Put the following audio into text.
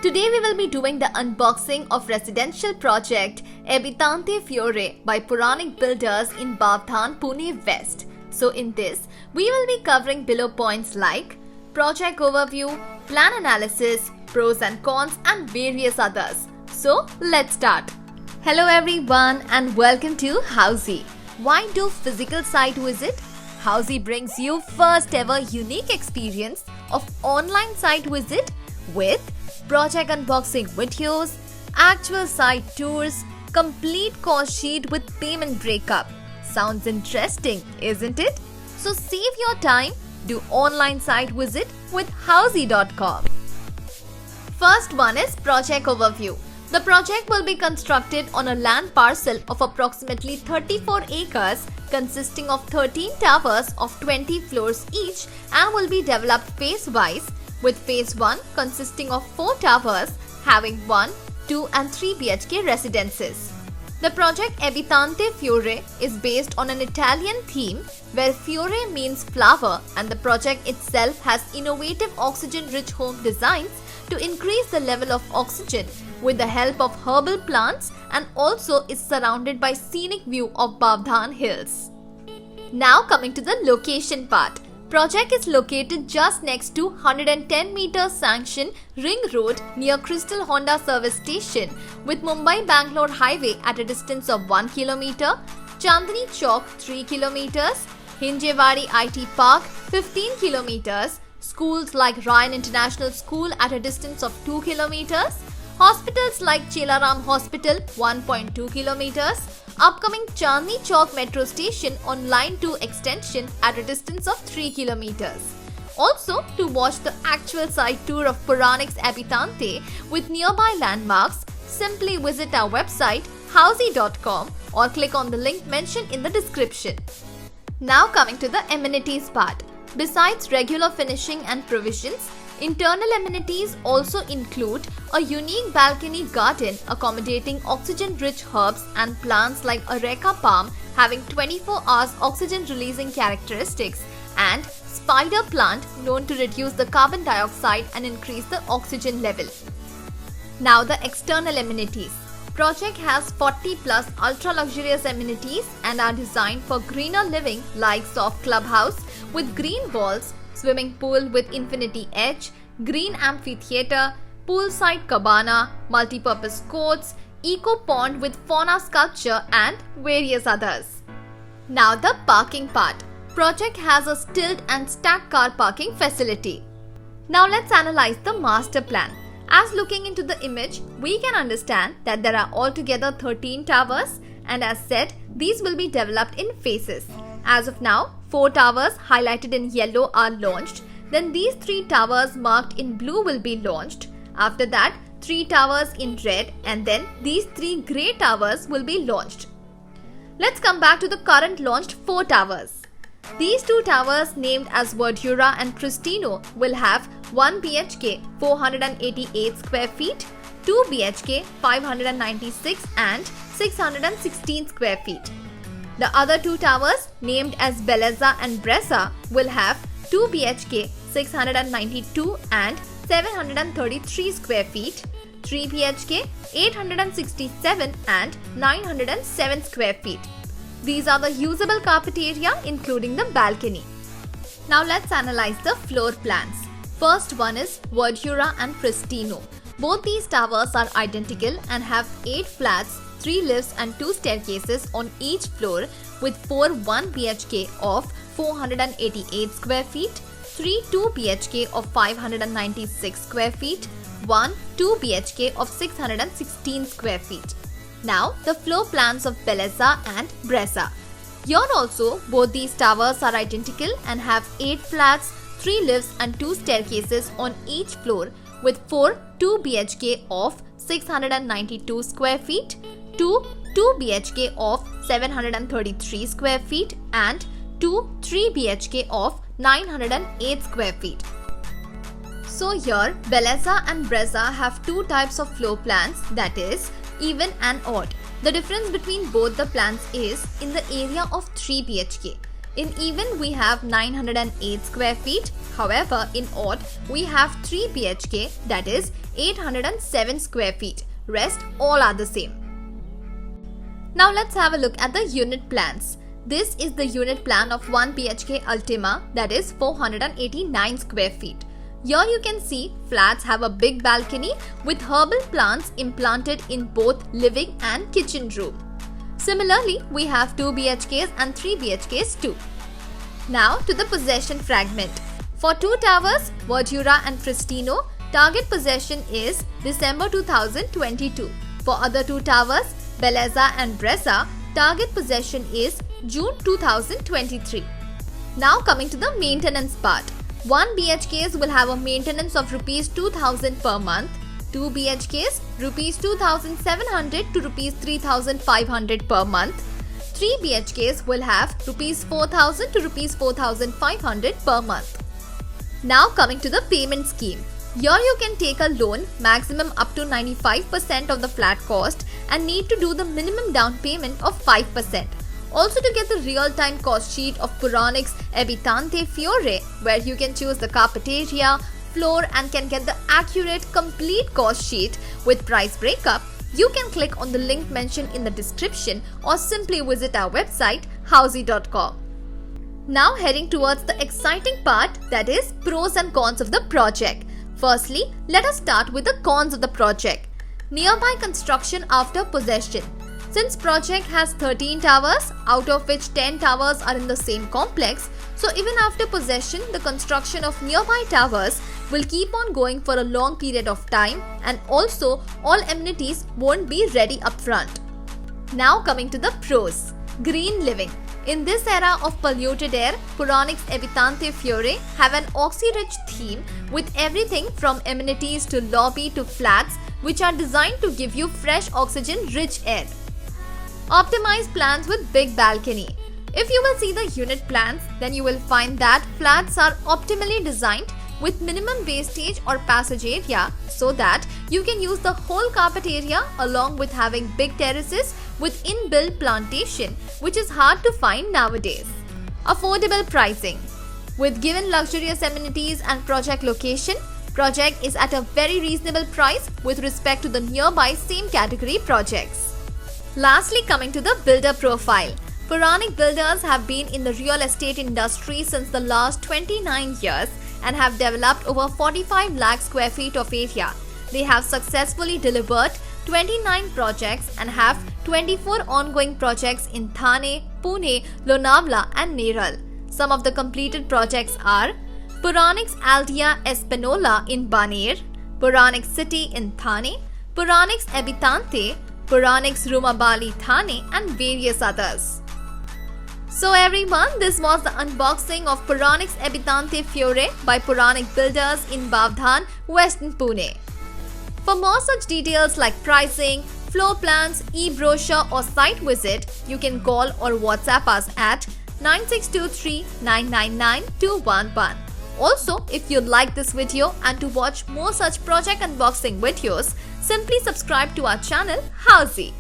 Today we will be doing the unboxing of residential project Abitante Fiore by Puranic Builders in Bavdhan, Pune West. So in this, we will be covering below points like project overview, plan analysis, pros and cons and various others. So let's start. Hello everyone and welcome to Housey. Why do physical site visit? Housey brings you first ever unique experience of online site visit with project unboxing videos, actual site tours, complete cost sheet with payment breakup. Sounds interesting, isn't it? So save your time, do online site visit with Housey.com. First one is project overview. The project will be constructed on a land parcel of approximately 34 acres consisting of 13 towers of 20 floors each and will be developed phase-wise, with phase 1 consisting of 4 towers having 1, 2 and 3 BHK residences. The project Abitante Fiore is based on an Italian theme where Fiore means flower, and the project itself has innovative oxygen-rich home designs to increase the level of oxygen with the help of herbal plants, and also is surrounded by scenic view of Bavdhan Hills. Now coming to the location part. Project is located just next to 110 meters sanctioned ring road near Crystal Honda service station with Mumbai-Bangalore highway at a distance of 1 kilometer, Chandni Chowk 3 kilometers, Hinjewadi IT Park 15 kilometers, schools like Ryan International School at a distance of 2 kilometers, hospitals like Chelaram Hospital 1.2 kilometers, upcoming Chandni Chowk metro station on line 2 extension at a distance of 3 kilometers. Also, to watch the actual site tour of Puranic's Abitante with nearby landmarks, simply visit our website housey.com or click on the link mentioned in the description. Now coming to the amenities part. Besides regular finishing and provisions, internal amenities also include a unique balcony garden accommodating oxygen-rich herbs and plants like Areca palm having 24 hours oxygen-releasing characteristics, and spider plant known to reduce the carbon dioxide and increase the oxygen level. Now the external amenities. Project has 40 plus ultra-luxurious amenities and are designed for greener living like soft clubhouse with green walls, swimming pool with infinity edge, green amphitheater, poolside cabana, multi-purpose courts, eco pond with fauna sculpture and various others. Now the parking part. Project has a stilt and stacked car parking facility. Now let's analyze the master plan. As looking into the image, we can understand that there are altogether 13 towers, and as said, these will be developed in phases. As of now, 4 towers highlighted in yellow are launched, then these 3 towers marked in blue will be launched. After that, 3 towers in red, and then these 3 grey towers will be launched. Let's come back to the current launched 4 towers. These 2 towers named as Verdura and Cristino will have 1 BHK 488 square feet, 2 BHK 596 and 616 square feet. The other 2 towers named as Bellezza and Brezza will have 2 BHK 692 and 733 square feet, 3 BHK 867 and 907 square feet. These are the usable carpet area including the balcony. Now let's analyze the floor plans. First one is Verdura and Cristino. Both these towers are identical and have 8 flats, 3 lifts and 2 staircases on each floor with 4 1 BHK of 488 square feet, 3 2 BHK of 596 square feet, 1 2 BHK of 616 square feet. Now the floor plans of Bellezza and Brezza. Here also both these towers are identical and have 8 flats, 3 lifts and 2 staircases on each floor with 4 2 BHK of 692 square feet, 2 2 BHK of 733 square feet and 2 3 BHK of 908 square feet. So here Bellezza and Brezza have 2 types of floor plans, that is even and odd. The difference between both the plans is in the area of 3 BHK. In even, we have 908 square feet. However, in odd, we have 3 BHK, that is 807 square feet. Rest all are the same. Now let's have a look at the unit plans. This is the unit plan of 1 BHK Ultima, that is 489 square feet. Here you can see flats have a big balcony with herbal plants implanted in both living and kitchen room. Similarly, we have 2 BHKs and 3 BHKs too. Now to the possession fragment. For 2 towers, Verdura and Fristino, target possession is December 2022. For other 2 towers, Bellezza and Brezza, target possession is June 2023. Now coming to the maintenance part. 1 BHKs will have a maintenance of Rs 2000 per month. 2 BHKs, Rs 2700 to Rs 3500 per month. 3 BHKs will have Rs 4000 to Rs 4500 per month. Now coming to the payment scheme. Here you can take a loan maximum up to 95% of the flat cost and need to do the minimum down payment of 5%. Also to get the real-time cost sheet of Puranic's Abitante Fiore, where you can choose the carpet area, floor and can get the accurate complete cost sheet with price breakup, you can click on the link mentioned in the description or simply visit our website housey.com. Now heading towards the exciting part, that is pros and cons of the project. Firstly, let us start with the cons of the project. Nearby construction after possession. Since project has 13 towers, out of which 10 towers are in the same complex, so even after possession, the construction of nearby towers will keep on going for a long period of time, and also all amenities won't be ready upfront. Now coming to the pros. Green living. In this era of polluted air, Puranic's Abitante Fiore have an oxy-rich theme with everything from amenities to lobby to flats, which are designed to give you fresh oxygen-rich air. Optimized plans with big balcony. If you will see the unit plans, then you will find that flats are optimally designed with minimum wastage or passage area so that you can use the whole carpet area along with having big terraces with inbuilt plantation, which is hard to find nowadays. Affordable pricing. With given luxurious amenities and project location, project is at a very reasonable price with respect to the nearby same category projects. Lastly, coming to the builder profile. Puranic builders have been in the real estate industry since the last 29 years and have developed over 45 lakh square feet of area. They have successfully delivered 29 projects and have 24 ongoing projects in Thane, Pune, Lonavala and Neral. Some of the completed projects are Puranic's Aldea Espanola in Baner, Puranic's City in Thane, Puranic's Abitante, Puranic's Rumabali Thane and various others. So everyone, this was the unboxing of Puranic's Abitante Fiore by Puranic Builders in Bavdhan, Western Pune. For more such details like pricing, floor plans, e-brochure or site visit, you can call or WhatsApp us at 9623 999 211. Also, if you like this video and to watch more such project unboxing videos, simply subscribe to our channel Housey.